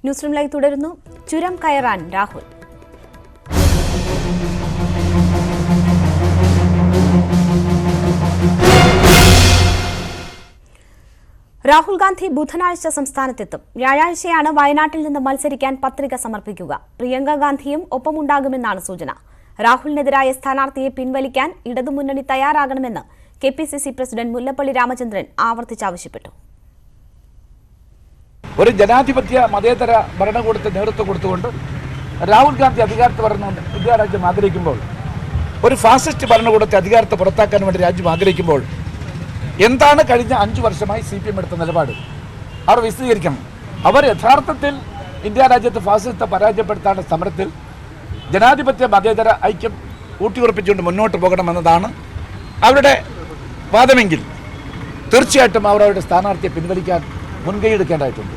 News room live തുടരുന്നു. ചുരം കയറാൻ രാഹുൽ. രാഹുൽ ഗാന്ധി ബുധനാഴ്ച സംസ്ഥാനത്തെത്തും. വ്യാഴാഴ്ചയാണ് വയനാട്ടിൽ നിന്ന് മത്സരിക്കാൻ പത്രിക സമർപ്പിക്കുക. പ്രിയങ്ക ഗാന്ധിയും ഒപ്പമുണ്ടാകുമെന്നാണ് സൂചന. രാഹുലിനെതിരായ സ്ഥാനാർത്ഥിയെ പിൻവലിക്കാൻ ഇടതുമുന്നണി തയ്യാറാകണമെന്ന് KPCC പ്രസിഡന്റ് മുല്ലപ്പള്ളി രാമചന്ദ്രൻ ആവർത്തിച്ചാവശ്യപ്പെട്ടു. ഒരു ജനാധിപത്യ മതേതര ഭരണകൂടത്തിന് നേതൃത്വം കൊടുത്തുകൊണ്ട് രാഹുൽ ഗാന്ധി അധികാരത്തിൽ വരുന്ന ഇന്ത്യ രാജ്യം ആഗ്രഹിക്കുമ്പോൾ, ഒരു ഫാസിസ്റ്റ് ഭരണകൂടത്തെ അധികാരത്തെ പുറത്താക്കാൻ വേണ്ടി രാജ്യം ആഗ്രഹിക്കുമ്പോൾ എന്താണ് കഴിഞ്ഞ 5 വർഷമായി CPM എടുത്ത നിലപാട്? അവർ വിശദീകരിക്കണം. അവർ യഥാർത്ഥത്തിൽ ഇന്ത്യ രാജ്യത്ത് ഫാസിസത്തെ പരാജയപ്പെടുത്താനുള്ള സമരത്തിൽ ജനാധിപത്യ മതേതര ഐക്യം ഊട്ടിയുറപ്പിച്ചുകൊണ്ട് മുന്നോട്ട് പോകണമെന്നതാണ് അവരുടെ വാദമെങ്കിൽ തീർച്ചയായിട്ടും അവർ അവരുടെ സ്ഥാനാർത്ഥിയെ പിൻവലിക്കാൻ മുൻകൈയെടുക്കേണ്ടതായിട്ടുണ്ട്.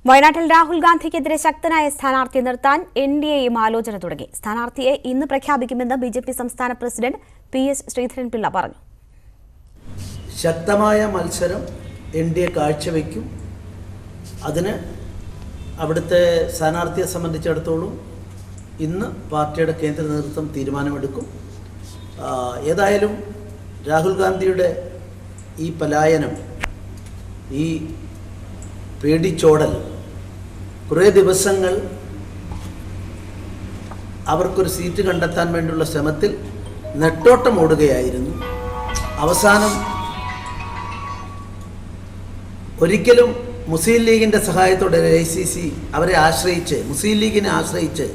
വയനാട്ടിൽ രാഹുൽ ഗാന്ധിക്കെതിരെ ശക്തനായ സ്ഥാനാർത്ഥിയെ നിർത്താൻ NDAയും ആലോചന തുടങ്ങി. സ്ഥാനാർത്ഥിയെ ഇന്ന് പ്രഖ്യാപിക്കുമെന്ന് BJP സംസ്ഥാന പ്രസിഡന്റ് PS ശ്രീധരൻപിള്ള പറഞ്ഞു. ശക്തമായ മത്സരം NDA കാഴ്ചവെക്കും. അതിന് അവിടുത്തെ സ്ഥാനാർത്ഥിയെ സംബന്ധിച്ചിടത്തോളം ഇന്ന് പാർട്ടിയുടെ കേന്ദ്ര നേതൃത്വം തീരുമാനമെടുക്കും. ഏതായാലും രാഹുൽ ഗാന്ധിയുടെ ഈ പലായനം, ഈ പേടിച്ചോടൽ, കുറേ ദിവസങ്ങൾ അവർക്കൊരു സീറ്റ് കണ്ടെത്താൻ വേണ്ടിയുള്ള ശ്രമത്തിൽ നെട്ടോട്ടം ഓടുകയായിരുന്നു. അവസാനം ഒരിക്കലും മുസ്ലിം ലീഗിൻ്റെ സഹായത്തോടെ AICC അവരെ ആശ്രയിച്ച്, മുസ്ലിം ലീഗിനെ ആശ്രയിച്ച്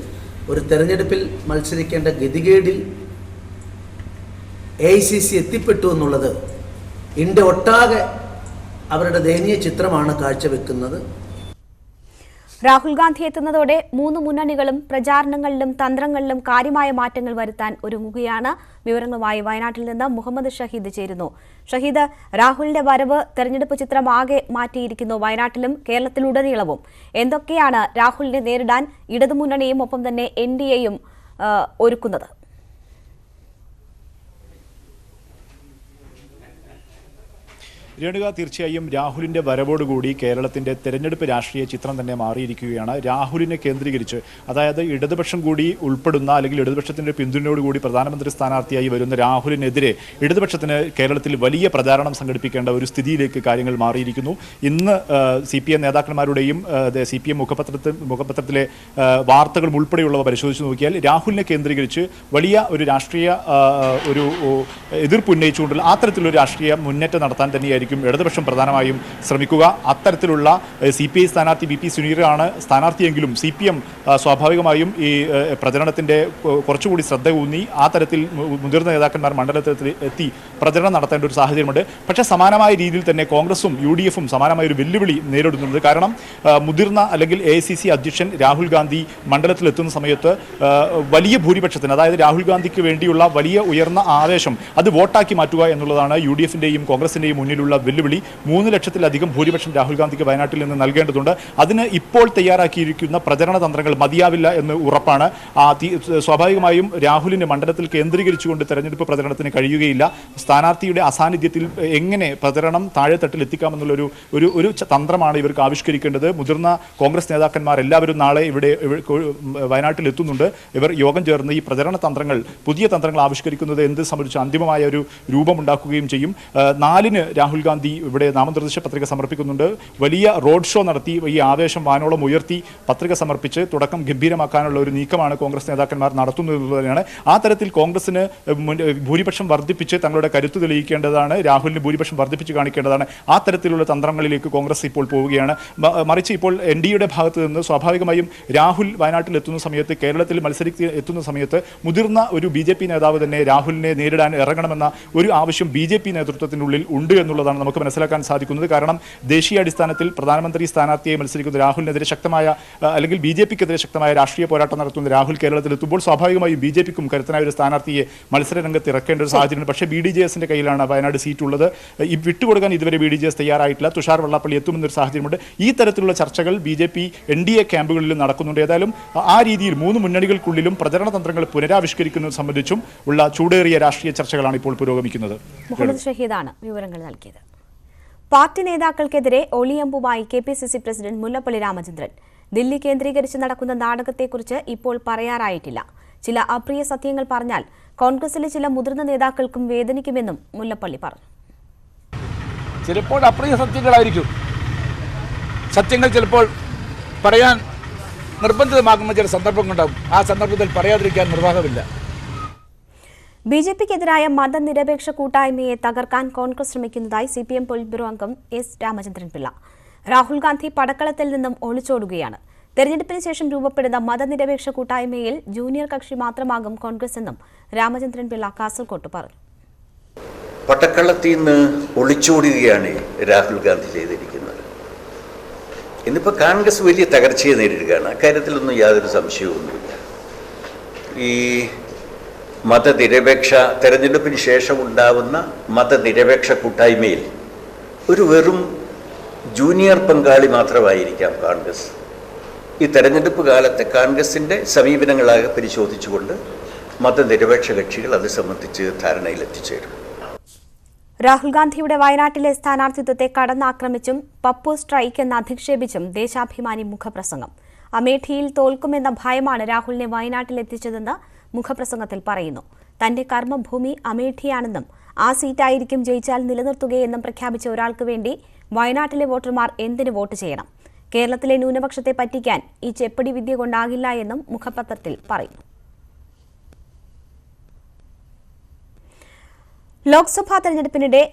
ഒരു തെരഞ്ഞെടുപ്പിൽ മത്സരിക്കേണ്ട ഗതികേടിൽ AICC എത്തിപ്പെട്ടു എന്നുള്ളത് ഇന്ത്യ ഒട്ടാകെ അവരുടെ ദയനീയ ചിത്രമാണ് കാഴ്ചവെക്കുന്നത്. രാഹുൽ ഗാന്ധി എത്തുന്നതോടെ 3 മുന്നണികളും പ്രചാരണങ്ങളിലും തന്ത്രങ്ങളിലും കാര്യമായ മാറ്റങ്ങൾ വരുത്താൻ ഒരുങ്ങുകയാണ്. വിവരങ്ങളുമായി വയനാട്ടിൽ നിന്ന് മുഹമ്മദ് ഷഹീദ് ചേരുന്നു. ഷഹീദ്, രാഹുലിന്റെ വരവ് തെരഞ്ഞെടുപ്പ് ചിത്രം ആകെ മാറ്റിയിരിക്കുന്നു. വയനാട്ടിലും കേരളത്തിലുടനീളവും എന്തൊക്കെയാണ് രാഹുലിനെ നേരിടാൻ ഇടതുമുന്നണിയും ഒപ്പം തന്നെ NDAയും ഒരുക്കുന്നത്? രേണുക, തീർച്ചയായും രാഹുലിൻ്റെ വരവോടുകൂടി കേരളത്തിൻ്റെ തെരഞ്ഞെടുപ്പ് രാഷ്ട്രീയ ചിത്രം തന്നെ മാറിയിരിക്കുകയാണ്. രാഹുലിനെ കേന്ദ്രീകരിച്ച്, അതായത് ഇടതുപക്ഷം കൂടി ഉൾപ്പെടുന്ന അല്ലെങ്കിൽ ഇടതുപക്ഷത്തിൻ്റെ പിന്തുണയോടുകൂടി പ്രധാനമന്ത്രി സ്ഥാനാർത്ഥിയായി വരുന്ന രാഹുലിനെതിരെ ഇടതുപക്ഷത്തിന് കേരളത്തിൽ വലിയ പ്രചാരണം സംഘടിപ്പിക്കേണ്ട ഒരു സ്ഥിതിയിലേക്ക് കാര്യങ്ങൾ മാറിയിരിക്കുന്നു. ഇന്ന് CPM നേതാക്കന്മാരുടെയും CPM മുഖപത്രത്തിലെ വാർത്തകൾ ഉൾപ്പെടെയുള്ളവ പരിശോധിച്ച് നോക്കിയാൽ രാഹുലിനെ കേന്ദ്രീകരിച്ച് വലിയ ഒരു രാഷ്ട്രീയ ഒരു എതിർപ്പ് ഉന്നയിച്ചുകൊണ്ടുള്ള അത്തരത്തിലൊരു രാഷ്ട്രീയ മുന്നേറ്റം നടത്താൻ തന്നെയായിരിക്കും ഇടതുപക്ഷം പ്രധാനമായും ശ്രമിക്കുക. അത്തരത്തിലുള്ള CPI സ്ഥാനാർത്ഥി VP സുനീറാണ് സ്ഥാനാർത്ഥിയെങ്കിലും CPM സ്വാഭാവികമായും ഈ പ്രചരണത്തിൻ്റെ കുറച്ചുകൂടി ശ്രദ്ധ ഊന്നി ആ തരത്തിൽ മുതിർന്ന നേതാക്കന്മാർ മണ്ഡലത്തിൽ എത്തി പ്രചരണം നടത്തേണ്ട ഒരു സാഹചര്യമുണ്ട്. പക്ഷേ സമാനമായ രീതിയിൽ തന്നെ കോൺഗ്രസും UDFും സമാനമായ ഒരു വെല്ലുവിളി നേരിടുന്നുണ്ട്. കാരണം മുതിർന്ന അല്ലെങ്കിൽ AICC അധ്യക്ഷൻ രാഹുൽ ഗാന്ധി മണ്ഡലത്തിലെത്തുന്ന സമയത്ത് വലിയ ഭൂരിപക്ഷത്തിന്, അതായത് രാഹുൽ ഗാന്ധിക്ക് വേണ്ടിയുള്ള വലിയ ഉയർന്ന ആവേശം അത് വോട്ടാക്കി മാറ്റുക എന്നുള്ളതാണ് UDFിൻ്റെയും കോൺഗ്രസിൻ്റെയും മുന്നിലുള്ള വെല്ലുവിളി. 3 ലക്ഷത്തിലധികം ഭൂരിപക്ഷം രാഹുൽ ഗാന്ധിക്ക് വയനാട്ടിൽ നിന്ന് നൽകേണ്ടതുണ്ട്. അതിന് ഇപ്പോൾ തയ്യാറാക്കിയിരിക്കുന്ന പ്രചരണ തന്ത്രങ്ങൾ മതിയാവില്ല എന്ന് ഉറപ്പാണ്. സ്വാഭാവികമായും രാഹുലിന് മണ്ഡലത്തിൽ കേന്ദ്രീകരിച്ചുകൊണ്ട് തെരഞ്ഞെടുപ്പ് പ്രചരണത്തിന് കഴിയുകയില്ല. സ്ഥാനാർത്ഥിയുടെ അസാന്നിധ്യത്തിൽ എങ്ങനെ പ്രചരണം താഴെത്തട്ടിൽ എത്തിക്കാമെന്നുള്ളൊരു ഒരു തന്ത്രമാണ് ഇവർക്ക് ആവിഷ്കരിക്കേണ്ടത്. മുതിർന്ന കോൺഗ്രസ് നേതാക്കന്മാർ എല്ലാവരും നാളെ ഇവിടെ വയനാട്ടിൽ എത്തുന്നുണ്ട്. ഇവർ യോഗം ചേർന്ന് ഈ പ്രചരണ തന്ത്രങ്ങൾ, പുതിയ തന്ത്രങ്ങൾ ആവിഷ്കരിക്കുന്നത് എന്ത് സംബന്ധിച്ച് അന്തിമമായ ഒരു രൂപമുണ്ടാക്കുകയും ചെയ്യും. 4-ന് രാഹുൽ ഗാന്ധി ഇവിടെ നാമനിർദ്ദേശ പത്രിക സമർപ്പിക്കുന്നുണ്ട്. വലിയ റോഡ് ഷോ നടത്തി ഈ ആവേശം വാനോളം ഉയർത്തി പത്രിക സമർപ്പിച്ച് തുടക്കം ഗംഭീരമാക്കാനുള്ള ഒരു നീക്കമാണ് കോൺഗ്രസ് നേതാക്കന്മാർ നടത്തുന്നതെന്നുള്ളതാണ്. ആ തരത്തിൽ കോൺഗ്രസിന് ഭൂരിപക്ഷം വർദ്ധിപ്പിച്ച് തങ്ങളുടെ കരുത്ത് തെളിയിക്കേണ്ടതാണ്. രാഹുലിന് ഭൂരിപക്ഷം വർദ്ധിപ്പിച്ച് കാണിക്കേണ്ടതാണ്. ആ തരത്തിലുള്ള തന്ത്രങ്ങളിലേക്ക് കോൺഗ്രസ് ഇപ്പോൾ പോവുകയാണ്. മറിച്ച് ഇപ്പോൾ NDAയുടെ ഭാഗത്ത് നിന്ന് സ്വാഭാവികമായും രാഹുൽ വയനാട്ടിൽ എത്തുന്ന സമയത്ത്, കേരളത്തിൽ എത്തുന്ന സമയത്ത് മുതിർന്ന ഒരു BJP നേതാവ് തന്നെ രാഹുലിനെ നേരിടാൻ ഇറങ്ങണമെന്ന ഒരു ആവശ്യം BJP നേതൃത്വത്തിനുള്ളിൽ ഉണ്ട് എന്നുള്ളതാണ് നമുക്ക് മനസ്സിലാക്കാൻ സാധിക്കുന്നത്. കാരണം ദേശീയ അടിസ്ഥാനത്തിൽ പ്രധാനമന്ത്രി സ്ഥാനാർത്ഥിയെ മത്സരിക്കുന്ന രാഹുലിനെതിരെ ശക്തമായ അല്ലെങ്കിൽ BJPക്കെതിരെ ശക്തമായ രാഷ്ട്രീയ പോരാട്ടം നടത്തുന്ന രാഹുൽ കേരളത്തിലെത്തുമ്പോൾ സ്വാഭാവികമായും BJPക്കും കരുത്തനായ ഒരു സ്ഥാനാർത്ഥിയെ മത്സരരംഗത്ത് ഇറക്കേണ്ട ഒരു സാഹചര്യമുണ്ട്. പക്ഷേ BDJSന്റെ കയ്യിലാണ് വയനാട് സീറ്റ് ഉള്ളത്. ഈ വിട്ടുകൊടുക്കാൻ ഇതുവരെ BDJS തയ്യാറായിട്ടില്ല. തുഷാർ വെള്ളാപ്പള്ളി എത്തുമെന്നൊരു സാഹചര്യമുണ്ട്. ഈ തരത്തിലുള്ള ചർച്ചകൾ BJP NDA ക്യാമ്പുകളിലും നടക്കുന്നുണ്ട്. ഏതായാലും ആ രീതിയിൽ 3 മുന്നണികൾക്കുള്ളിലും പ്രചരണ തന്ത്രങ്ങൾ പുനരാവിഷ്കരിക്കുന്നത് സംബന്ധിച്ചും ഉള്ള ചൂടേറിയ രാഷ്ട്രീയ ചർച്ചകളാണ് ഇപ്പോൾ പുരോഗമിക്കുന്നത്. മുഹമ്മദ് ഷഹീദാണ് വിവരങ്ങൾ നൽകിയത്. പാർട്ടി നേതാക്കൾക്കെതിരെ ഒളിയമ്പുമായി KPCC പ്രസിഡന്റ് മുല്ലപ്പള്ളി രാമചന്ദ്രൻ. ദില്ലി കേന്ദ്രീകരിച്ച് നടക്കുന്ന നാടകത്തെക്കുറിച്ച് ഇപ്പോൾ പറയാറായിട്ടില്ല. ചില അപ്രിയ സത്യങ്ങൾ പറഞ്ഞാൽ കോൺഗ്രസിലെ ചില മുതിർന്ന നേതാക്കൾക്കും വേദനിക്കുമെന്നും മുല്ലപ്പള്ളി പറഞ്ഞു. ചിലപ്പോൾ അപ്രിയ സത്യങ്ങളായിരിക്കും. സത്യങ്ങൾ ചിലപ്പോൾ പറയാൻ നിർബന്ധിതമാകുന്ന ചില സന്ദർഭങ്ങളുണ്ടാകും. ആ സന്ദർഭത്തിൽ പറയാതിരിക്കാൻ നിർവാഹമില്ല. BJPക്കെതിരായ മതനിരപേക്ഷ കൂട്ടായ്മയെ തകർക്കാൻ കോൺഗ്രസ് ശ്രമിക്കുന്നതായി CPM പോളിറ്റ് ബ്യൂറോ അംഗം S. രാമചന്ദ്രൻ പിള്ള. രാഹുൽ ഗാന്ധി പടക്കളത്തിൽ നിന്നും ഒളിച്ചോടുകയാണ്. തെരഞ്ഞെടുപ്പിന് ശേഷം രൂപപ്പെടുന്ന മതനിരപേക്ഷ കൂട്ടായ്മയിൽ ജൂനിയർ കക്ഷി മാത്രമാകും കോൺഗ്രസ് എന്നും രാമചന്ദ്രൻ പിള്ള കാസർകോട്ട് പറഞ്ഞു. പടക്കളത്തിൽ നിന്ന് ഒളിച്ചോടുകയാണ് രാഹുൽ ഗാന്ധി ചെയ്തിരിക്കുന്നത്. ഇന്നിപ്പോൾ കോൺഗ്രസ് വലിയ തകർച്ചയെ നേരിടുകയാണ്. അക്കാര്യത്തിലൊന്നും യാതൊരു സംശയവുമൊന്നുമില്ല. ഈ മതനിരപേക്ഷ തെരഞ്ഞെടുപ്പിന് ശേഷം ഉണ്ടാവുന്ന മതനിരപേക്ഷ കൂട്ടായ്മയിൽ ഒരു വെറും ജൂനിയർ പങ്കാളി മാത്രമായിരിക്കാം കോൺഗ്രസ്. ഈ തെരഞ്ഞെടുപ്പ് കാലത്തെ കോൺഗ്രസിൻ്റെ സമീപനങ്ങളാകെ പരിശോധിച്ചുകൊണ്ട് മതനിരപേക്ഷ കക്ഷികൾ അത് സംബന്ധിച്ച് ധാരണയിലെത്തിച്ചേരും. രാഹുൽ ഗാന്ധിയുടെ വയനാട്ടിലെ സ്ഥാനാർത്ഥിത്വത്തെ കടന്നാക്രമിച്ചും പപ്പു സ്ട്രൈക്ക് എന്ന് അധിക്ഷേപിച്ചും ദേശാഭിമാനി മുഖപ്രസംഗം. അമേഠിയിൽ തോൽക്കുമെന്ന ഭയമാണ് രാഹുലിനെ വയനാട്ടിലെത്തിച്ചതെന്ന് മുഖപ്രസംഗത്തിൽ പറയുന്നു. തന്റെ കർമ്മഭൂമി അമേഠിയാണെന്നും ആ സീറ്റായിരിക്കും ജയിച്ചാൽ നിലനിർത്തുകയെന്നും പ്രഖ്യാപിച്ച ഒരാൾക്ക് വേണ്ടി വയനാട്ടിലെ വോട്ടർമാർ എന്തിന് വോട്ട് ചെയ്യണം? കേരളത്തിലെ ന്യൂനപക്ഷത്തെ പറ്റിക്കാൻ ഈ ചെപ്പടി വിദ്യ കൊണ്ടാകില്ല എന്നും മുഖപത്രത്തിൽ പറയുന്നു. ലോക്സഭാ തെരഞ്ഞെടുപ്പിനിടെ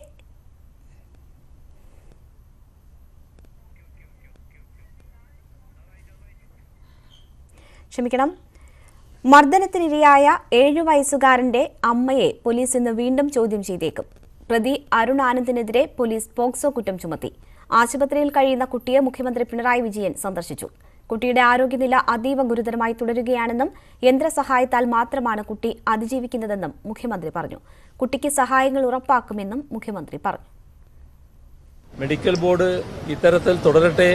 മർദ്ദനത്തിനിരയായ 7 വയസ്സുകാരന്റെ അമ്മയെ പോലീസ് ഇന്ന് വീണ്ടും ചോദ്യം ചെയ്തേക്കും. പ്രതി അരുൺ ആനന്ദിനെതിരെ പോലീസ് പോക്സോ കുറ്റം ചുമത്തി. ആശുപത്രിയിൽ കഴിയുന്ന കുട്ടിയെ മുഖ്യമന്ത്രി പിണറായി വിജയൻ സന്ദർശിച്ചു. കുട്ടിയുടെ ആരോഗ്യനില അതീവ ഗുരുതരമായി തുടരുകയാണെന്നും യന്ത്രസഹായത്താൽ മാത്രമാണ് കുട്ടി അതിജീവിക്കുന്നതെന്നും മുഖ്യമന്ത്രി പറഞ്ഞു. കുട്ടിക്ക് സഹായങ്ങൾ ഉറപ്പാക്കുമെന്നും മുഖ്യമന്ത്രി പറഞ്ഞു. മെഡിക്കൽ ബോർഡ് ഇത്തരത്തിൽ തുടരട്ടെ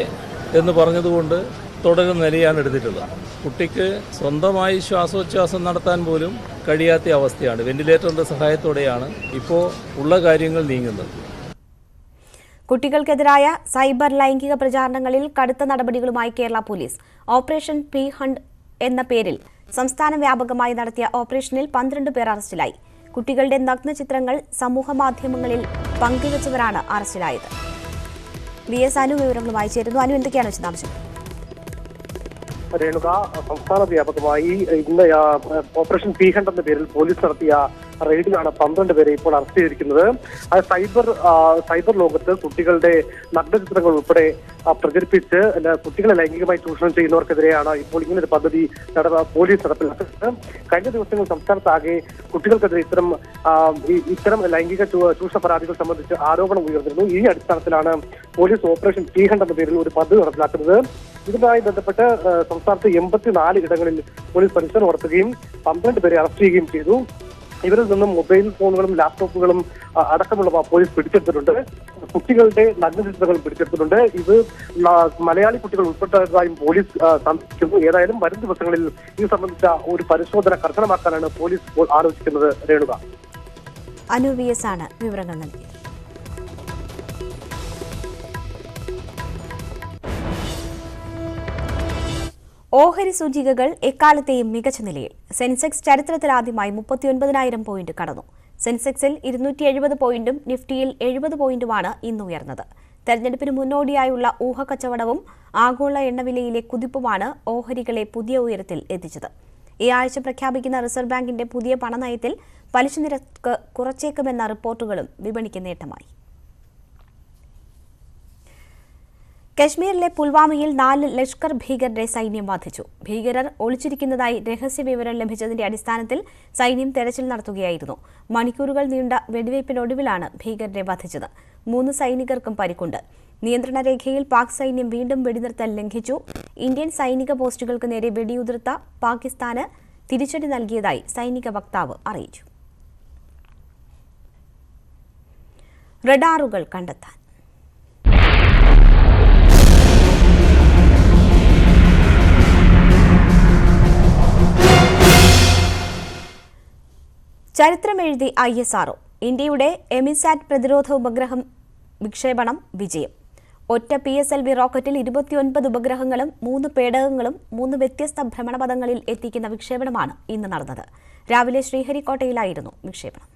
എന്ന് പറഞ്ഞതുകൊണ്ട് തുടരുന്ന നിലയാണ് എടുത്തിട്ടുള്ളത്. കുട്ടിക്ക് സ്വന്തമായി ശ്വാസോച്ഛ്വാസം നടത്താൻ പോലും കഴിയാത്ത അവസ്ഥയാണ്. വെന്റിലേറ്ററിന്റെ സഹായത്തോടെയാണ് ഇപ്പോൾ ഉള്ള കാര്യങ്ങൾ നീങ്ങുന്നത്. കുട്ടികൾക്കെതിരായ സൈബർ ലൈംഗിക പ്രചാരണങ്ങളിൽ കടുത്ത നടപടികളുമായി Kerala police. Operation P hunt എന്ന പേരിൽ സംസ്ഥാന വ്യാപകമായി നടത്തിയ ഓപ്പറേഷനിൽ 12 പേർ അറസ്റ്റിലായി. കുട്ടികളുടെ നഗ്നചിത്രങ്ങൾ സമൂഹമാധ്യമങ്ങളിൽ പങ്കുവച്ചവരാണ് അറസ്റ്റിലായത്. VS അനു വിവരങ്ങളുമായി ചേരുന്നു. അനു, എന്തൊക്കെയാണ് വിശദാംശം? രേണുക, സംസ്ഥാന വ്യാപകമായി ഇന്ന് ഓപ്പറേഷൻ പി ഹണ്ട് എന്ന പേരിൽ പോലീസ് നടത്തിയ റെയ്ഡിലാണ് 12 പേരെ ഇപ്പോൾ അറസ്റ്റ് ചെയ്തിരിക്കുന്നത്. സൈബർ ലോകത്ത് കുട്ടികളുടെ നഗ്നചിത്രങ്ങൾ ഉൾപ്പെടെ പ്രചരിപ്പിച്ച് കുട്ടികളെ ലൈംഗികമായി ചൂഷണം ചെയ്യുന്നവർക്കെതിരെയാണ് ഇപ്പോൾ ഇങ്ങനൊരു പദ്ധതി പോലീസ് നടപ്പിലാക്കുന്നത്. കഴിഞ്ഞ ദിവസങ്ങൾ സംസ്ഥാനത്താകെ കുട്ടികൾക്കെതിരെ ഇത്തരം ലൈംഗിക ചൂഷണ പരാതികൾ സംബന്ധിച്ച് ആരോപണം ഉയർന്നിരുന്നു. ഈ അടിസ്ഥാനത്തിലാണ് പോലീസ് ഓപ്പറേഷൻ പി ഹണ്ട് എന്ന പേരിൽ ഒരു പദ്ധതി നടപ്പിലാക്കുന്നത്. ഇതുമായി ബന്ധപ്പെട്ട് സംസ്ഥാനത്ത് 84 ഇടങ്ങളിൽ പോലീസ് പരിശോധന നടത്തുകയും 12 പേരെ അറസ്റ്റ് ചെയ്യുകയും ചെയ്തു. ഇവരിൽ നിന്നും മൊബൈൽ ഫോണുകളും ലാപ്ടോപ്പുകളും അടക്കമുള്ളവ പോലീസ് പിടിച്ചെടുത്തിട്ടുണ്ട്. കുട്ടികളുടെ നഗ്നചിത്രങ്ങളും പിടിച്ചെടുത്തിട്ടുണ്ട്. ഇത് മലയാളി കുട്ടികൾ ഉൾപ്പെട്ടതായും പോലീസ് സംശയിക്കുന്നു. ഏതായാലും വരും ദിവസങ്ങളിൽ ഇത് സംബന്ധിച്ച ഒരു പരിശോധന കർശനമാക്കാനാണ് പോലീസ് ആലോചിക്കുന്നത്. രേണുക, അനു VS ആണ് വിവരങ്ങൾ നൽകിയത്. ഓഹരി സൂചികകൾ എക്കാലത്തെയും മികച്ച നിലയിൽ. സെൻസെക്സ് ചരിത്രത്തിലാദ്യമായി 39,000 പോയിന്റ് കടന്നു. സെൻസെക്സിൽ 270 പോയിന്റും നിഫ്റ്റിയിൽ 70 പോയിന്റുമാണ് ഇന്ന് ഉയർന്നത്. തെരഞ്ഞെടുപ്പിന് മുന്നോടിയായുള്ള ഊഹക്കച്ചവടവും ആഗോള എണ്ണവിലയിലെ കുതിപ്പുമാണ് ഓഹരികളെ പുതിയ ഉയരത്തിൽ എത്തിച്ചത്. ഈ ആഴ്ച പ്രഖ്യാപിക്കുന്ന റിസർവ് ബാങ്കിന്റെ പുതിയ പണനയത്തിൽ പലിശ നിരക്ക് കുറച്ചേക്കുമെന്ന റിപ്പോർട്ടുകളും വിപണിക്ക് നേട്ടമായി. കശ്മീരിലെ പുൽവാമയിൽ 4 ലഷ്കർ ഭീകരരെ സൈന്യം വധിച്ചു. ഭീകരർ ഒളിച്ചിരിക്കുന്നതായി രഹസ്യവിവരം ലഭിച്ചതിന്റെ അടിസ്ഥാനത്തിൽ സൈന്യം തെരച്ചിൽ നടത്തുകയായിരുന്നു. മണിക്കൂറുകൾ നീണ്ട വെടിവയ്പിനൊടുവിലാണ് ഭീകരരെ വധിച്ചത്. 3 സൈനികർക്കും പരിക്കുണ്ട്. നിയന്ത്രണ രേഖയിൽ പാക് സൈന്യം വീണ്ടും വെടിനിർത്തൽ ലംഘിച്ചു. ഇന്ത്യൻ സൈനിക പോസ്റ്റുകൾക്ക് നേരെ വെടിയുതിർത്ത പാകിസ്ഥാന് തിരിച്ചടി നൽകിയതായി സൈനിക വക്താവ് അറിയിച്ചു. റഡാറുകൾ കണ്ടെത്താൻ ചരിത്രമെഴുതി ISRO. ഇന്ത്യയുടെ എമിസാറ്റ് പ്രതിരോധ ഉപഗ്രഹം വിക്ഷേപണം വിജയം. ഒറ്റ PSLV റോക്കറ്റിൽ 29 ഉപഗ്രഹങ്ങളും 3 പേടകങ്ങളും 3 വ്യത്യസ്ത ഭ്രമണപഥങ്ങളിൽ എത്തിക്കുന്ന വിക്ഷേപണമാണ് ഇന്ന് നടന്നത്. രാവിലെ ശ്രീഹരിക്കോട്ടയിലായിരുന്നു വിക്ഷേപണം.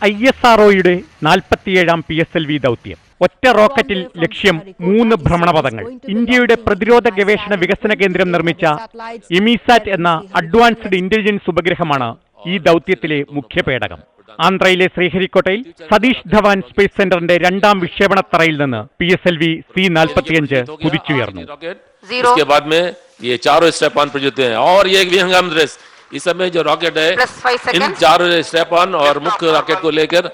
ISROയുടെ 47ാം PSLV ദൗത്യം. ഒറ്റ റോക്കറ്റിൽ ലക്ഷ്യം 3 ഭ്രമണപഥങ്ങൾ. ഇന്ത്യയുടെ പ്രതിരോധ ഗവേഷണ വികസന കേന്ദ്രം നിർമ്മിച്ച എമിസാറ്റ് എന്ന അഡ്വാൻസ്ഡ് ഇന്റലിജൻസ് ഉപഗ്രഹമാണ് ഈ ദൗത്യത്തിലെ മുഖ്യ പേടകം. ആന്ധ്രയിലെ ശ്രീഹരിക്കോട്ടയിൽ സതീഷ് ധവാൻ സ്പേസ് സെന്ററിന്റെ 2ാം വിക്ഷേപണത്തറയിൽ നിന്ന് PSLV C-45 കുതിച്ചുയർന്നു. इस समय जो रॉकेट है इन 4 स्टेप ऑन और मुख्य रॉकेट को लेकर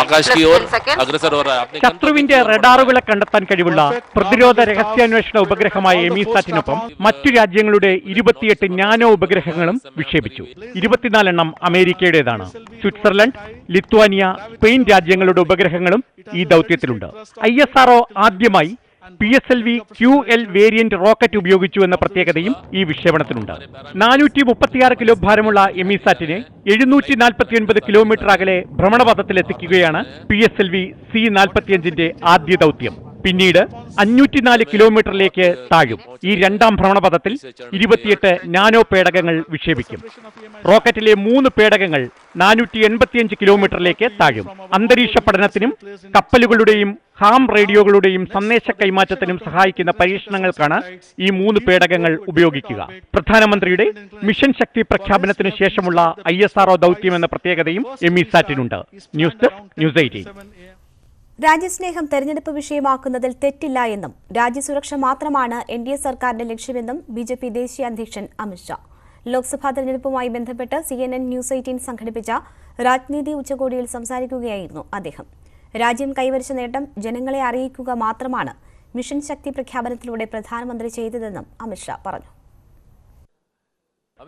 आकाश की ओर अग्रसर हो रहा है. ശത്രുവിന്റെ റഡാറുകളെ കണ്ടെത്താൻ കഴിവുള്ള പ്രതിരോധ രഹസ്യാന്വേഷണ ഉപഗ്രഹമായ എമിസാറ്റിനൊപ്പം മറ്റു രാജ്യങ്ങളുടെ 28 നാനോ ഉപഗ്രഹങ്ങളും വിക്ഷേപിച്ചു. 24 എണ്ണം അമേരിക്കയുടേതാണ്. സ്വിറ്റ്സർലൻഡ്, ലിത്വാനിയ, സ്പെയിൻ രാജ്യങ്ങളുടെ ഉപഗ്രഹങ്ങളും ഈ ദൗത്യത്തിലുണ്ട്. ISRO ആദ്യമായി PSLV QL വേരിയന്റ് റോക്കറ്റ് ഉപയോഗിച്ചു എന്ന പ്രത്യേകതയും ഈ വിക്ഷേപണത്തിനുണ്ട്. 436 കിലോ ഭാരമുള്ള എമിസാറ്റിനെ 749 കിലോമീറ്റർ അകലെ ഭ്രമണപഥത്തിലെത്തിക്കുകയാണ് PSLV C-45ന്റെ ആദ്യ ദൗത്യം. പിന്നീട് 504 കിലോമീറ്ററിലേക്ക് താഴും. ഈ 2ാം ഭ്രമണപഥത്തിൽ 28 നാനോ പേടകങ്ങൾ വിക്ഷേപിക്കും. റോക്കറ്റിലെ 3 പേടകങ്ങൾ 485 കിലോമീറ്ററിലേക്ക് താഴും. അന്തരീക്ഷ പഠനത്തിനും കപ്പലുകളുടെയും ഹാം റേഡിയോകളുടെയും സന്ദേശ കൈമാറ്റത്തിനും സഹായിക്കുന്ന പരീക്ഷണങ്ങൾക്കാണ് ഈ 3 പേടകങ്ങൾ ഉപയോഗിക്കുക. പ്രധാനമന്ത്രിയുടെ മിഷൻ ശക്തി പ്രഖ്യാപനത്തിനു ശേഷമുള്ള ISRO ദൗത്യം എന്ന പ്രത്യേകതയും എമിസാറ്റിനുണ്ട്. News desk, news 18. രാജ്യസ്നേഹം തെരഞ്ഞെടുപ്പ് വിഷയമാക്കുന്നതിൽ തെറ്റില്ല എന്നും രാജ്യസുരക്ഷ മാത്രമാണ് NDA സർക്കാരിന്റെ ലക്ഷ്യമെന്നും BJP ദേശീയ അധ്യക്ഷൻ അമിത്ഷാ. ലോക്സഭാ തെരഞ്ഞെടുപ്പുമായി ബന്ധപ്പെട്ട് CNN ന്യൂസ് 18 സംഘടിപ്പിച്ച രാജ്നീതി ഉച്ചകോടിയിൽ സംസാരിക്കുകയായിരുന്നു അദ്ദേഹം. രാജ്യം കൈവരിച്ച നേട്ടം ജനങ്ങളെ അറിയിക്കുക മാത്രമാണ് മിഷൻ ശക്തി പ്രഖ്യാപനത്തിലൂടെ പ്രധാനമന്ത്രി ചെയ്തതെന്നും അമിത്ഷാ പറഞ്ഞു.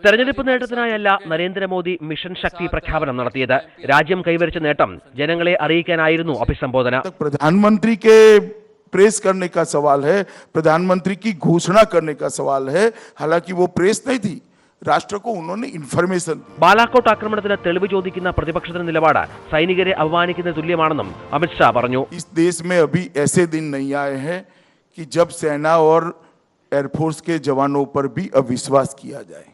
തെരഞ്ഞെടുപ്പ് നേട്ടത്തിനായല്ല നരേന്ദ്രമോദി മിഷൻ ശക്തി പ്രഖ്യാപനം നടത്തിയത്. രാജ്യം കൈവരിച്ച നേട്ടം ജനങ്ങളെ അറിയിക്കാനായിരുന്നു അഭിസംബോധന. प्रधानमंत्री के प्रेस करने का सवाल है, प्रधानमंत्री की घोषणा करने का सवाल है. हालांकि वो प्रेस नहीं थी, राष्ट्र को उन्होंने इन्फॉर्मेशन. ബാലാക്കോട്ട് ആക്രമണത്തിന് തെളിവ് ചോദിക്കുന്ന പ്രതിപക്ഷത്തിന്റെ നിലപാട് സൈനികരെ അവമാനിക്കുന്ന തുല്യമാണെന്നും അമിത്ഷാ പറഞ്ഞു. इस देश में अभी ऐसे दिन नहीं आए हैं कि जब सेना और एयरफोर्स के जवानों पर भी अविश्वास किया जाए.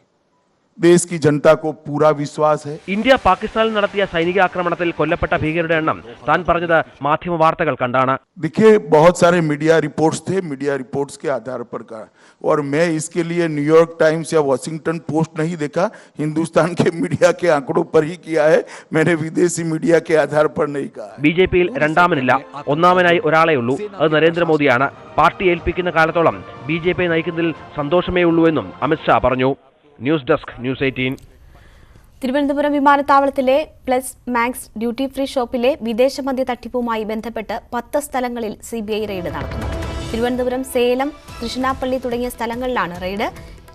देश की जनता को पूरा विश्वास है. ഇന്ത്യ പാകിസ്ഥാനിൽ നടത്തിയ സൈനിക ആക്രമണത്തിൽ കൊല്ലപ്പെട്ട ഭീകരരുടെ എണ്ണം താൻ പറഞ്ഞത് മാധ്യമ വാർത്തകൾ കണ്ടാണ്. देखिए, बहुत सारे मीडिया रिपोर्ट्स थे, मीडिया रिपोर्ट्स के आधार पर कहा, और मैं इसके लिए न्यूयॉर्क टाइम्स या वॉशिंगटन पोस्ट नहीं देखा, हिंदुस्तान के मीडिया के आंकड़ों पर ही किया है. मैंने विदेशी मीडिया के आधार पर नहीं कहा. BJPയിൽ രണ്ടാമനില്ല, ഒന്നാമനായി ഒരാളേ ഉള്ളൂ. അത് നരേന്ദ്രമോദിയാണ്. പാർട്ടി ഏൽപ്പിക്കുന്ന കാലത്തോളം BJP നയിക്കുന്നതിൽ സന്തോഷമേ ഉള്ളൂ എന്നും അമിത്ഷാ പറഞ്ഞു. News desk, news 18. തിരുവനന്തപുരം വിമാനത്താവളത്തിലെ പ്ലസ് മാക്സ് ഡ്യൂട്ടി ഫ്രീ ഷോപ്പിലെ വിദേശ മദ്യ തട്ടിപ്പുമായി ബന്ധപ്പെട്ട് 10 സ്ഥലങ്ങളിൽ CBI റെയ്ഡ് നടത്തുന്നു. തിരുവനന്തപുരം, സേലം, തൃശ്ശിനാപ്പള്ളി തുടങ്ങിയ സ്ഥലങ്ങളിലാണ് റെയ്ഡ്.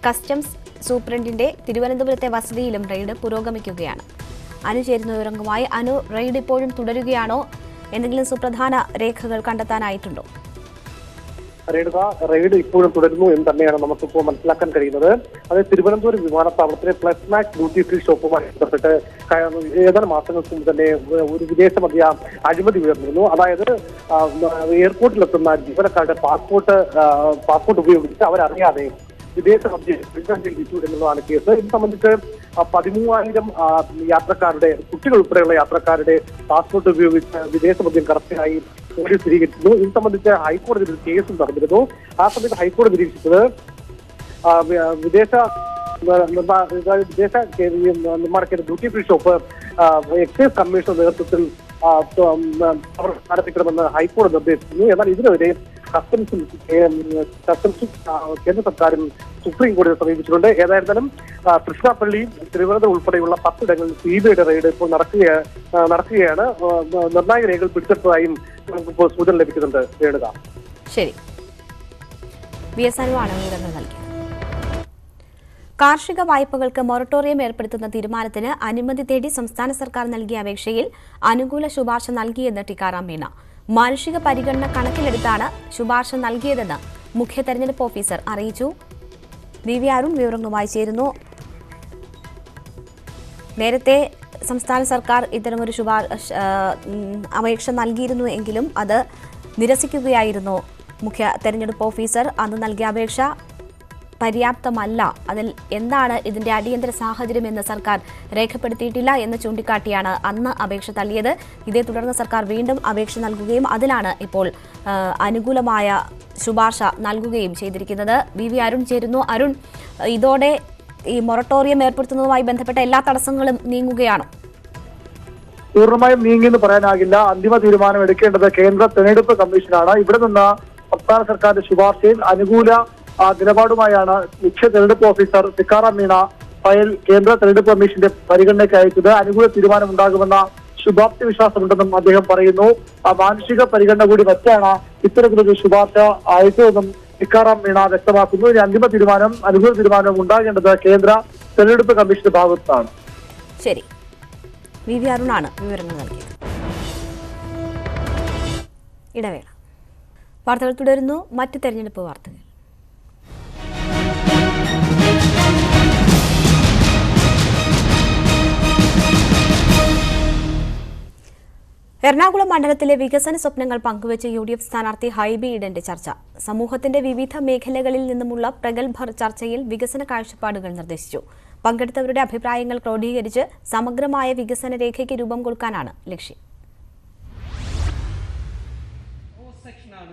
കസ്റ്റംസ് സൂപ്രണ്ടിന്റെ തിരുവനന്തപുരത്തെ വസതിയിലും റെയ്ഡ് പുരോഗമിക്കുകയാണ്. അനു ചേരുന്ന വിവരങ്ങളുമായി. അനു, റെയ്ഡ് ഇപ്പോഴും തുടരുകയാണോ? എന്തെങ്കിലും സുപ്രധാന രേഖകൾ കണ്ടെത്താനായിട്ടുണ്ടോ? റെയ്ഡ് ഇപ്പോഴും തുടരുന്നു എന്ന് തന്നെയാണ് നമുക്കിപ്പോൾ മനസ്സിലാക്കാൻ കഴിയുന്നത്. അത് തിരുവനന്തപുരം വിമാനത്താവളത്തിലെ പ്ലസ് മാക്സ് ഡ്യൂട്ടി ഫ്രീ ഷോപ്പുമായി ബന്ധപ്പെട്ട് ഏതാനും മാസങ്ങൾക്ക് മുമ്പ് തന്നെ ഒരു വിദേശ മദ്യ അഴിമതി ഉയർന്നിരുന്നു. അതായത് എയർപോർട്ടിലെത്തുന്ന ജീവനക്കാരുടെ പാസ്പോർട്ട് ഉപയോഗിച്ച് അവരറിയാതെ വിദേശ മദ്യം വിറ്റു എന്നുള്ളതാണ് കേസ്. ഇത് സംബന്ധിച്ച് 13,000 യാത്രക്കാരുടെ, കുട്ടികൾ ഉൾപ്പെടെയുള്ള യാത്രക്കാരുടെ പാസ്പോർട്ട് ഉപയോഗിച്ച് വിദേശ മദ്യം കടത്തിനായി പോലീസ് സ്ഥിരീകരിച്ചിരുന്നു. ഇത് സംബന്ധിച്ച് ഹൈക്കോടതി ഒരു കേസും നടന്നിരുന്നു. ആ സമയത്ത് ഹൈക്കോടതി നിരീക്ഷിച്ചത് വിദേശ നിർമ്മാണ കേന്ദ്ര duty free shop excise commissioner നേതൃത്വത്തിൽ ആരംഭിക്കണമെന്ന് ഹൈക്കോടതി നിർദ്ദേശിക്കുന്നു. എന്നാൽ ഇതിനെതിരെ കസ്റ്റംസും കേന്ദ്ര സർക്കാരും സുപ്രീം കോടതിയെ സമീപിച്ചിട്ടുണ്ട്. ഏതായിരുന്നാലും തൃശ്ശിനാപ്പള്ളി, തിരുവനന്തപുരം ഉൾപ്പെടെയുള്ള 10 ഇടങ്ങളിൽ CBIയുടെ റെയ്ഡ് ഇപ്പോൾ നടക്കുകയാണ്. നിർണായക രേഖകൾ പിടിച്ചെടുത്തതായും നമുക്കിപ്പോൾ സൂചന ലഭിക്കുന്നുണ്ട്. രേണുക, ശരി. VS അനുവാണ് വിവരങ്ങൾ നൽകിയത്. കാർഷിക വായ്പകൾക്ക് മൊറട്ടോറിയം ഏർപ്പെടുത്തുന്ന തീരുമാനത്തിന് അനുമതി തേടി സംസ്ഥാന സർക്കാർ നൽകിയ അപേക്ഷയിൽ അനുകൂല ശുപാർശ നൽകിയെന്ന് ടിക്കാറാം മീണ. മാനുഷിക പരിഗണന കണക്കിലെടുത്താണ് ശുപാർശ നൽകിയതെന്ന് മുഖ്യ തെരഞ്ഞെടുപ്പ് ഓഫീസർ അറിയിച്ചു. VV അരുൺ വിവരങ്ങളുമായി ചേരുന്നു. നേരത്തെ സംസ്ഥാന സർക്കാർ ഇത്തരമൊരു അപേക്ഷ നൽകിയിരുന്നു എങ്കിലും അത് നിരസിക്കുകയായിരുന്നു മുഖ്യ തെരഞ്ഞെടുപ്പ് ഓഫീസർ. അന്ന് നൽകിയ അപേക്ഷ പര്യാപ്തമല്ല, അതിൽ എന്താണ് ഇതിന്റെ അടിയന്തര സാഹചര്യം എന്ന് സർക്കാർ രേഖപ്പെടുത്തിയിട്ടില്ല എന്ന് ചൂണ്ടിക്കാട്ടിയാണ് അന്ന് അപേക്ഷ തള്ളിയത്. ഇതേ തുടർന്ന് സർക്കാർ വീണ്ടും അപേക്ഷ നൽകുകയും അതിലാണ് ഇപ്പോൾ അനുകൂലമായ ശുപാർശ നൽകുകയും ചെയ്തിരിക്കുന്നത്. വി അരുൺ ചേരുന്നു. അരുൺ, ഇതോടെ ഈ മൊറട്ടോറിയം ഏർപ്പെടുത്തുന്നതുമായി ബന്ധപ്പെട്ട എല്ലാ തടസ്സങ്ങളും നീങ്ങുകയാണോ? പൂർണ്ണമായും നീങ്ങിയെന്ന് പറയാനാകില്ല. അന്തിമ തീരുമാനം എടുക്കേണ്ടത് കേന്ദ്ര തെരഞ്ഞെടുപ്പ് കമ്മീഷനാണ്. ഇവിടെ നിന്ന് സംസ്ഥാന സർക്കാരിന്റെ ശുപാർശയിൽ അനുകൂല നിലപാടുമായാണ് മുഖ്യ തെരഞ്ഞെടുപ്പ് ഓഫീസർ ടിക്കാറാം മീണ ഫയൽ കേന്ദ്ര തെരഞ്ഞെടുപ്പ് കമ്മീഷന്റെ പരിഗണനയ്ക്ക് അയച്ചത്. അനുകൂല തീരുമാനം ഉണ്ടാകുമെന്ന ശുഭാപ്തി വിശ്വാസമുണ്ടെന്നും അദ്ദേഹം പറയുന്നു. മാനുഷിക പരിഗണന കൂടി വെച്ചാണ് ഇത്തരത്തിലൊരു ശുപാർശ അയച്ചതെന്നും ടിക്കാറാം മീണ വ്യക്തമാക്കുന്നു. ഇനി അനുകൂല തീരുമാനം ഉണ്ടാകേണ്ടത് കേന്ദ്ര തെരഞ്ഞെടുപ്പ് കമ്മീഷന്റെ ഭാഗത്താണ്. ശരി, വി അരുണാണ് വിവരങ്ങൾ നൽകിയത്. ഇടവേള. വാർത്തകൾ തുടരുന്നു. മറ്റ് തെരഞ്ഞെടുപ്പ് വാർത്തകൾ. എറണാകുളം മണ്ഡലത്തിലെ വികസന സ്വപ്നങ്ങൾ പങ്കുവച്ച UDF സ്ഥാനാർത്ഥി ഹൈബി ഈഡന്റെ ചർച്ച. സമൂഹത്തിന്റെ വിവിധ മേഖലകളിൽ നിന്നുമുള്ള പ്രഗത്ഭർ ചർച്ചയിൽ വികസന കാഴ്ചപ്പാടുകൾ നിർദ്ദേശിച്ചു. പങ്കെടുത്തവരുടെ അഭിപ്രായങ്ങൾ ക്രോഡീകരിച്ച് സമഗ്രമായ വികസന രേഖയ്ക്ക് രൂപം കൊടുക്കാനാണ് ലക്ഷ്യം.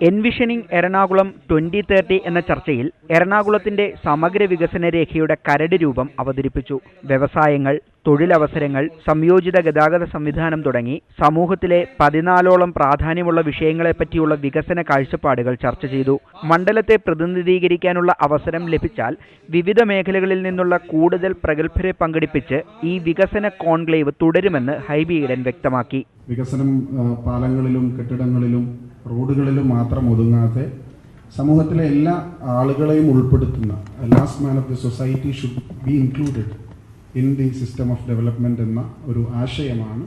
എൻവിഷനിംഗ് എറണാകുളം 2030 എന്ന ചർച്ചയിൽ എറണാകുളത്തിന്റെ സമഗ്ര വികസന രേഖയുടെ കരട് രൂപം അവതരിപ്പിച്ചു. വ്യവസായങ്ങൾ, തൊഴിലവസരങ്ങൾ, സംയോജിത ഗതാഗത സംവിധാനം തുടങ്ങി സമൂഹത്തിലെ 14ഓളം പ്രാധാന്യമുള്ള വിഷയങ്ങളെപ്പറ്റിയുള്ള വികസന കാഴ്ചപ്പാടുകൾ ചർച്ച ചെയ്തു. മണ്ഡലത്തെ പ്രതിനിധീകരിക്കാനുള്ള അവസരം ലഭിച്ചാൽ വിവിധ മേഖലകളിൽ നിന്നുള്ള കൂടുതൽ പ്രഗത്ഭരെ പങ്കെടുപ്പിച്ച് ഈ വികസന കോൺക്ലേവ് തുടരുമെന്ന് ഹൈബി ഈഡൻ വ്യക്തമാക്കി. വികസനം പാലങ്ങളിലും കെട്ടിടങ്ങളിലും റോഡുകളിലും മാത്രം ഒതുങ്ങാതെ സമൂഹത്തിലെ എല്ലാ ആളുകളെയും ഉൾപ്പെടുത്തുന്ന last man of the society should be included in the system of development എന്ന ഒരു ആശയമാണ്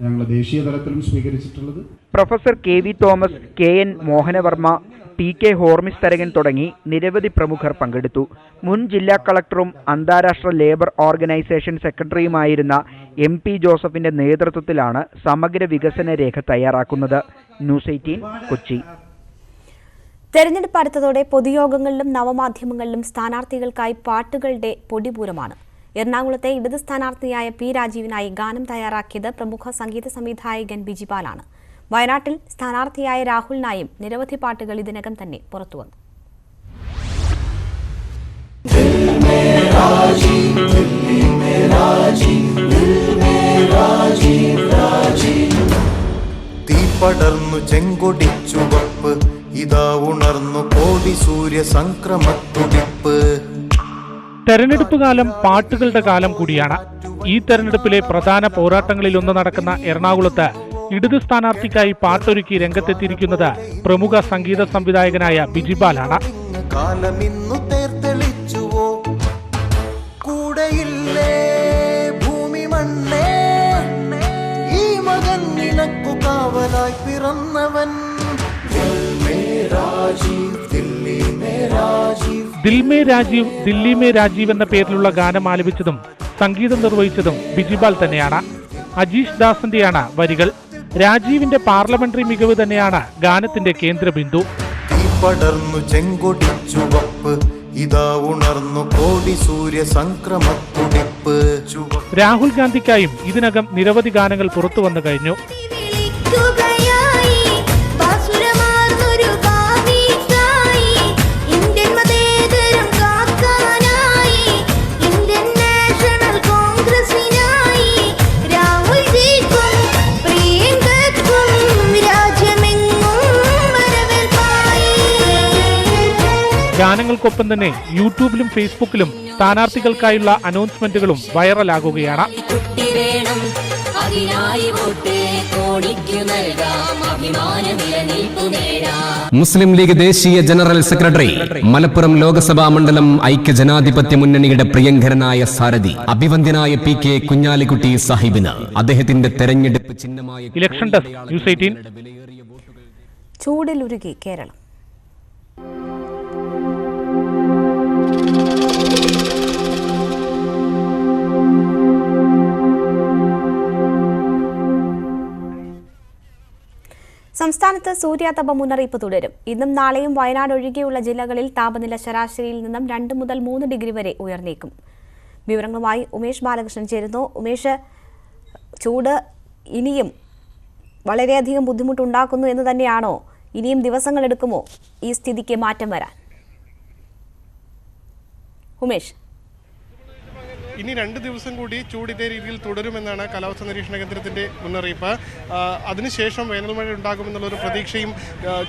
ഞങ്ങൾ ദേശീയ തലത്തിലും സ്വീകരിച്ചിട്ടുള്ളത്. Professor KV Thomas, KN Mohanavarma, TK Hormis Tharakan തുടങ്ങി നിരവധി പ്രമുഖർ പങ്കെടുത്തു. മുൻ ജില്ലാ കളക്ടറും അന്താരാഷ്ട്ര ലേബർ ഓർഗനൈസേഷൻ സെക്രട്ടറിയുമായിരുന്ന MP ജോസഫിന്റെ നേതൃത്വത്തിലാണ് സമഗ്ര വികസന രേഖ തയ്യാറാക്കുന്നത്. ന്യൂസ് 18 കൊച്ചി. തെരഞ്ഞെടുപ്പ് അടുത്തതോടെ പൊതുയോഗങ്ങളിലും നവമാധ്യമങ്ങളിലും സ്ഥാനാർത്ഥികൾക്കായി പാട്ടുകളുടെ പൊടിപൂരമാണ്. എറണാകുളത്തെ ഇടത് സ്ഥാനാർത്ഥിയായ P രാജീവിനായി ഗാനം തയ്യാറാക്കിയത് പ്രമുഖ സംഗീത സംവിധായകൻ ബിജിപാലാണ്. വയനാട്ടിൽ സ്ഥാനാർത്ഥിയായ രാഹുലിനായും നിരവധി പാട്ടുകൾ ഇതിനകം തന്നെ പുറത്തുവന്നു. തീപടർന്നു ചെങ്കൊടി ചുവപ്പ്, ഇതാ ഉണർന്നു കോടി സൂര്യ സംക്രമത്തുടിപ്പ്. തെരഞ്ഞെടുപ്പ് കാലം പാട്ടുകളുടെ കാലം കൂടിയാണ്. ഈ തെരഞ്ഞെടുപ്പിലെ പ്രധാന പോരാട്ടങ്ങളിലൊന്ന് നടക്കുന്ന എറണാകുളത്ത് ഇടത് സ്ഥാനാർത്ഥിക്കായി പാട്ടൊരുക്കി രംഗത്തെത്തിയിരിക്കുന്നത് പ്രമുഖ സംഗീത സംവിധായകനായ ബിജിപാലാണ്. കാലമിന്നു തേർത്തെളിച്ചുവോ കൂടെയില്ലേ ഭൂമി മണ്ണേ, ഈ മകൻ നിനക്കു കാവലായി പിറന്നവൻ. ദിൽ മേ രാജീവ് ദില്ലി മേ രാജീവ് എന്ന പേരിലുള്ള ഗാനം ആലപിച്ചതും സംഗീതം നിർവഹിച്ചതും ബിജിപാൽ തന്നെയാണ്. അജീഷ് ദാസിന്റെയാണ് വരികൾ. രാജീവിന്റെ പാർലമെന്ററി മികവ് തന്നെയാണ് ഗാനത്തിന്റെ കേന്ദ്രബിന്ദു. പടർന്നു ചെങ്കൊടി ചുവപ്പ്, ഇതാ ഉണർന്നു കോടി സൂര്യ സംക്രമത്തുടിപ്പ്. രാഹുൽ ഗാന്ധിക്കായും ഇതിനകം നിരവധി ഗാനങ്ങൾ പുറത്തു വന്നു കഴിഞ്ഞു. ഗാനങ്ങൾക്കൊപ്പം തന്നെ യൂട്യൂബിലും ഫേസ്ബുക്കിലും സ്ഥാനാർത്ഥികൾക്കായുള്ള അനൗൺസ്മെന്റുകളും വൈറലാകുകയാണ്. മുസ്ലിം ലീഗ് ദേശീയ ജനറൽ സെക്രട്ടറി, മലപ്പുറം ലോക്സഭാ മണ്ഡലം ഐക്യജനാധിപത്യ മുന്നണിയുടെ പ്രിയങ്കരനായ സാരഥി അഭിവന്ദ്യനായ PK കുഞ്ഞാലിക്കുട്ടി സാഹിബിന് അദ്ദേഹത്തിന്റെ തെരഞ്ഞെടുപ്പ് ചിഹ്നമായ ഇലക്ഷൻ ഡെസ്ക് ന്യൂസ് 18. ചൂടിലുരുകി കേരളം. സംസ്ഥാനത്ത് സൂര്യാതപ മുന്നറിയിപ്പ് തുടരും. ഇന്നും നാളെയും വയനാട് ഒഴികെയുള്ള ജില്ലകളിൽ താപനില ശരാശരിയിൽ നിന്നും 2 മുതൽ 3 ഡിഗ്രി വരെ ഉയർന്നേക്കും. വിവരങ്ങളുമായി ഉമേഷ് ബാലകൃഷ്ണൻ ചേരുന്നു. ഉമേഷ്, ചൂട് ഇനിയും വളരെയധികം ബുദ്ധിമുട്ടുണ്ടാക്കുന്നു എന്ന് തന്നെയാണോ? ഇനിയും ദിവസങ്ങൾ എടുക്കുമോ ഈ സ്ഥിതിക്ക് മാറ്റം വരാൻ? ഉമേഷ്, ഇനി 2 ദിവസം കൂടി ചൂട് ഇതേ രീതിയിൽ തുടരുമെന്നാണ് കാലാവസ്ഥാ നിരീക്ഷണ കേന്ദ്രത്തിന്റെ മുന്നറിയിപ്പ്. അതിനുശേഷം വേനൽമഴ ഉണ്ടാകുമെന്നുള്ളൊരു പ്രതീക്ഷയും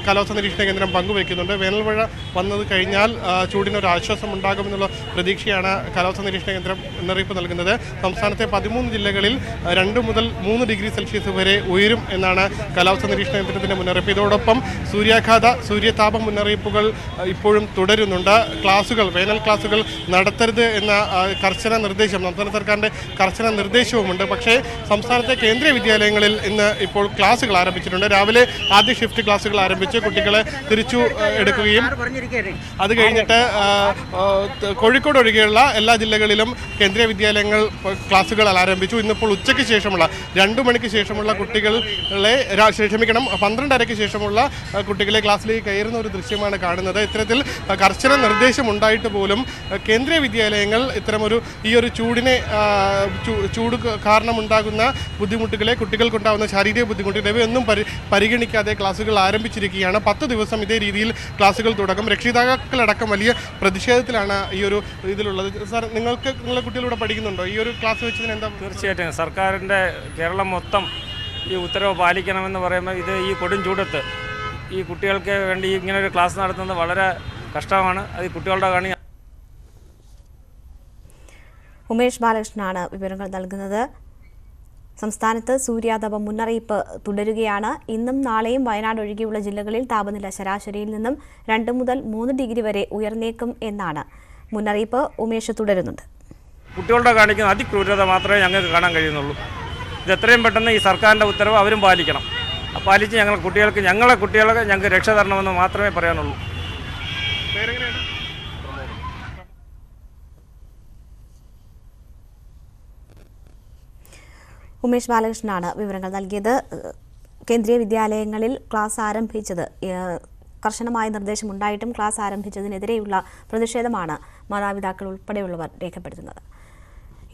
കാലാവസ്ഥാ നിരീക്ഷണ കേന്ദ്രം പങ്കുവയ്ക്കുന്നുണ്ട്. വേനൽമഴ വന്നത് കഴിഞ്ഞാൽ ചൂടിനൊരു ആശ്വാസം ഉണ്ടാകുമെന്നുള്ള പ്രതീക്ഷയാണ് കാലാവസ്ഥാ നിരീക്ഷണ കേന്ദ്രം മുന്നറിയിപ്പ് നൽകുന്നത്. സംസ്ഥാനത്തെ 13 ജില്ലകളിൽ 2 മുതൽ 3 ഡിഗ്രി സെൽഷ്യസ് വരെ ഉയരും എന്നാണ് കാലാവസ്ഥാ നിരീക്ഷണ കേന്ദ്രത്തിന്റെ മുന്നറിയിപ്പ്. ഇതോടൊപ്പം സൂര്യതാപ മുന്നറിയിപ്പുകൾ ഇപ്പോഴും തുടരുന്നുണ്ട്. വേനൽ ക്ലാസുകൾ നടത്തരുത് എന്ന സംസ്ഥാന സർക്കാരിന്റെ കർശന നിർദ്ദേശവുമുണ്ട്. പക്ഷേ സംസ്ഥാനത്തെ കേന്ദ്രീയ വിദ്യാലയങ്ങളിൽ ഇന്ന് ഇപ്പോൾ ക്ലാസുകൾ ആരംഭിച്ചിട്ടുണ്ട്. രാവിലെ ആദ്യ ഷിഫ്റ്റ് ക്ലാസുകൾ ആരംഭിച്ച് കുട്ടികളെ തിരിച്ചു എടുക്കുകയും അത് കഴിഞ്ഞിട്ട് കോഴിക്കോട് ഒഴികെയുള്ള എല്ലാ ജില്ലകളിലും കേന്ദ്രീയ വിദ്യാലയങ്ങൾ ക്ലാസുകൾ ആരംഭിച്ചു. ഇന്നിപ്പോൾ ഉച്ചയ്ക്ക് ശേഷമുള്ള 2 മണിക്ക് ശേഷമുള്ള കുട്ടികളെ 12:30 ശേഷമുള്ള കുട്ടികളെ ക്ലാസ്സിലേക്ക് കയറുന്ന ഒരു ദൃശ്യമാണ് കാണുന്നത്. ഇത്തരത്തിൽ കർശന നിർദ്ദേശമുണ്ടായിട്ട് പോലും കേന്ദ്രീയ വിദ്യാലയങ്ങൾ ഈ ഒരു ചൂട് കാരണമുണ്ടാകുന്ന ബുദ്ധിമുട്ടുകളെ, കുട്ടികൾക്കുണ്ടാകുന്ന ശാരീരിക ബുദ്ധിമുട്ടുകൾ ഇവയൊന്നും പരിഗണിക്കാതെ ക്ലാസുകൾ ആരംഭിച്ചിരിക്കുകയാണ്. 10 ദിവസം ഇതേ രീതിയിൽ ക്ലാസുകൾ തുടങ്ങും. രക്ഷിതാക്കളടക്കം വലിയ പ്രതിഷേധത്തിലാണ് ഈ ഒരു ഇതിലുള്ളത്. സാർ, നിങ്ങളുടെ കുട്ടികളിവിടെ പഠിക്കുന്നുണ്ടോ? ഈ ഒരു ക്ലാസ് വെച്ചതിന് എന്താ? തീർച്ചയായിട്ടും സർക്കാരിൻ്റെ കേരളം മൊത്തം ഈ ഉത്തരവ് പാലിക്കണമെന്ന് പറയുമ്പോൾ ഈ കൊടും ചൂടത്ത് ഈ കുട്ടികൾക്ക് വേണ്ടി ഇങ്ങനെ ഒരു ക്ലാസ് നടത്തുന്നത് വളരെ കഷ്ടമാണ്. അത് കുട്ടികളുടെ കാണി. ഉമേഷ് ബാലകൃഷ്ണനാണ് വിവരങ്ങൾ നൽകുന്നത്. സംസ്ഥാനത്ത് സൂര്യാതപ മുന്നറിയിപ്പ് തുടരുകയാണ്. ഇന്നും നാളെയും വയനാട് ഒഴികെയുള്ള ജില്ലകളിൽ താപനില ശരാശരിയിൽ നിന്നും 2 മുതൽ 3 ഡിഗ്രി വരെ ഉയർന്നേക്കും എന്നാണ് മുന്നറിയിപ്പ്. ഉമേഷ് തുടരുന്നുണ്ട്. കുട്ടികളുടെ കാണിക്കുന്ന അതിക്രൂരത മാത്രമേ ഞങ്ങൾക്ക് കാണാൻ കഴിയുന്നുള്ളൂ. ഇത് എത്രയും പെട്ടെന്ന് ഈ സർക്കാരിൻ്റെ ഉത്തരവ് അവരും പാലിക്കണം. പാലിച്ച് ഞങ്ങളെ കുട്ടികൾക്ക് ഞങ്ങൾക്ക് രക്ഷ തരണമെന്ന് മാത്രമേ പറയാനുള്ളൂ. ഉമേഷ് ബാലകൃഷ്ണനാണ് വിവരങ്ങൾ നൽകിയത്. കേന്ദ്രീയ വിദ്യാലയങ്ങളിൽ ക്ലാസ് ആരംഭിച്ചത് കർശനമായ നിർദ്ദേശമുണ്ടായിട്ടും ക്ലാസ് ആരംഭിച്ചതിനെതിരെയുള്ള പ്രതിഷേധമാണ് മാതാപിതാക്കൾ ഉൾപ്പെടെയുള്ളവർ രേഖപ്പെടുത്തുന്നത്.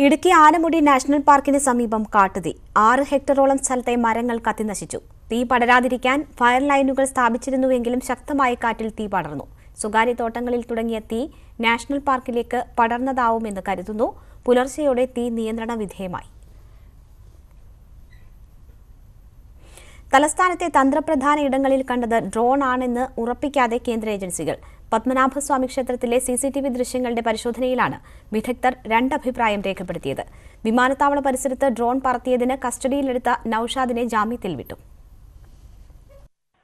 ഇടുക്കി ആനമുടി നാഷണൽ പാർക്കിന് സമീപം കാട്ടുതീ. 6 ഹെക്ടറോളം സ്ഥലത്തെ മരങ്ങൾ കത്തിനശിച്ചു. തീ പടരാതിരിക്കാൻ ഫയർ ലൈനുകൾ സ്ഥാപിച്ചിരുന്നുവെങ്കിലും ശക്തമായ കാറ്റിൽ തീ പടർന്നു. സ്വകാര്യ തോട്ടങ്ങളിൽ തുടങ്ങിയ തീ നാഷണൽ പാർക്കിലേക്ക് പടർന്നതാവുമെന്ന് കരുതുന്നു. പുലർച്ചെയോടെ തീ നിയന്ത്രണ വിധേയമായി. തലസ്ഥാനത്തെ തന്ത്രപ്രധാന ഇടങ്ങളിൽ കണ്ടത് ഡ്രോൺ ആണെന്ന് ഉറപ്പിക്കാതെ കേന്ദ്ര ഏജൻസികൾ. പത്മനാഭസ്വാമി ക്ഷേത്രത്തിലെ CCTV ദൃശ്യങ്ങളുടെ പരിശോധനയിലാണ് വിദഗ്ധർ 2 അഭിപ്രായം രേഖപ്പെടുത്തിയത്. വിമാനത്താവള പരിസരത്ത് ഡ്രോൺ പറത്തിയതിന് കസ്റ്റഡിയിലെടുത്ത നൌഷാദിനെ ജാമ്യത്തിൽ വിട്ടു.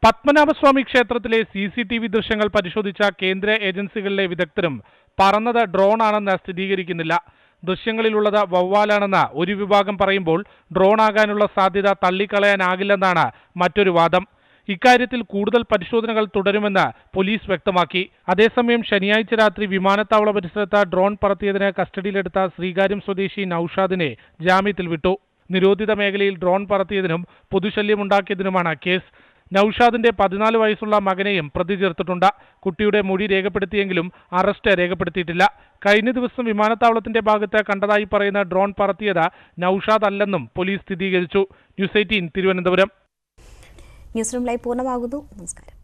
പത്മനാഭസ്വാമി ക്ഷേത്രത്തിലെ CCTV ദൃശ്യങ്ങൾ പരിശോധിച്ച കേന്ദ്ര ഏജൻസികളിലെ വിദഗ്ധരും പറന്നത് ഡ്രോൺ ആണെന്ന് സ്ഥിരീകരിക്കുന്നില്ല. ദൃശ്യങ്ങളിലുള്ളത് വവ്വാലാണെന്ന് ഒരു വിഭാഗം പറയുമ്പോൾ ഡ്രോൺ ആകാനുള്ള സാധ്യത തള്ളിക്കളയാനാകില്ലെന്നാണ് മറ്റൊരു വാദം. ഇക്കാര്യത്തിൽ കൂടുതൽ പരിശോധനകൾ തുടരുമെന്ന് പോലീസ് വ്യക്തമാക്കി. അതേസമയം ശനിയാഴ്ച രാത്രി വിമാനത്താവള പരിസരത്ത് ഡ്രോൺ പറത്തിയതിന് കസ്റ്റഡിയിലെടുത്ത ശ്രീകാര്യം സ്വദേശി നൌഷാദിനെ ജാമ്യത്തിൽ വിട്ടു. നിരോധിത മേഖലയിൽ ഡ്രോൺ പറത്തിയതിനും പൊതുശല്യമുണ്ടാക്കിയതിനുമാണ് കേസ്. നൌഷാദിന്റെ 14 വയസ്സുള്ള മകനെയും പ്രതി ചേർത്തിട്ടുണ്ട്. കുട്ടിയുടെ മൊഴി രേഖപ്പെടുത്തിയെങ്കിലും അറസ്റ്റ് രേഖപ്പെടുത്തിയിട്ടില്ല. കഴിഞ്ഞ ദിവസം വിമാനത്താവളത്തിന്റെ ഭാഗത്ത് കണ്ടതായി പറയുന്ന ഡ്രോൺ പറത്തിയത് നൌഷാദ് അല്ലെന്നും പോലീസ് സ്ഥിരീകരിച്ചു. News 18 Thiruvananthapuram. News room live പൂർണ്ണമാകുന്നു. നമസ്കാരം.